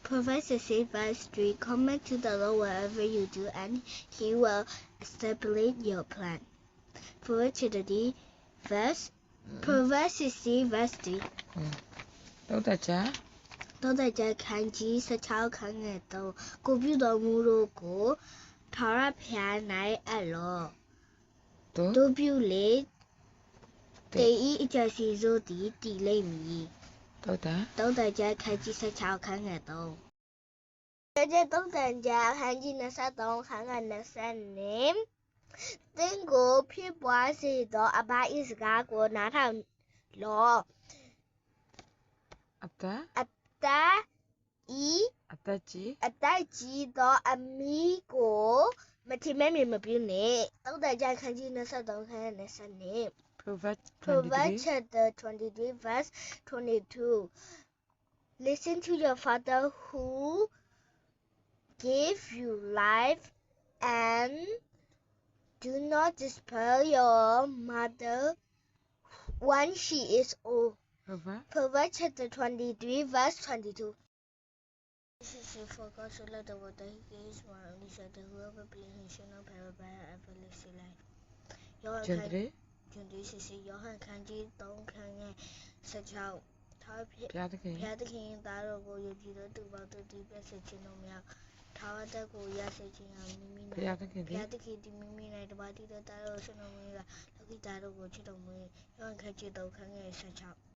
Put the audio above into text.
Professor said verse 3, come back to the Lord wherever you do, and he will establish your plan. Proverbs chapter 3, Proverbs 16, verse 3. တောက်တချာ တောတကြခန်းကြီး16ခန်းငယ်3ကိုပြုတော်မူတို့ကိုထာဝရဘုရား၌အပ်လော့ တို့ပြုလေတေဤအကြစီစိုးသည်တည်လိမ့်မည် တောက်တာ တောတကြခန်းကြီး16ခန်းငယ်3တောတကြခန်းကြီး23ခန်းငယ်20နဲ့သင်ကိုဖြစ်ပွားစေသောအဘ၏စကားကိုနားထောင်လော့ အတ အသက်ဤ အသက်ကြီး အသက်ကြီးသောအမိကိုမထီမဲ့မြင်မပြုနှင့်တောတကြခန်းကြီး23ခန်း20နဲ့ Proverbs Proverbs 23 chapter 23 verse 22 Listen to your father who gave you life and do not despair your mother when she is old Proverbs chapter 23 verse 22 This is for God so let the word that he gives one only said that whoever believes him shall not perish but have everlasting life. Gentry ကျွန်ဒီစစ်စစ်ယောဟန်ခန်းကြီး3ခန်းရဲ့16ထာဝရ ဘုရားသခင် ဘုရားသခင်သားတော်ကိုယုံကြည်သောသူပေါင်းတို့သည်ပြည့်စုံခြင်းတို့မြောက်ထာဝရတက်ကိုရရှိခြင်းဟာမိမိ ဘုရားသခင် ဘုရားသခင်သည်မိမိ၌တပါးတည်းသောသားတော်ဆွေးနွေးမှုကလောကီသားတော်ကိုချစ်တော်မူယောဟန်ခန်းကြီး3ခန်းရဲ့16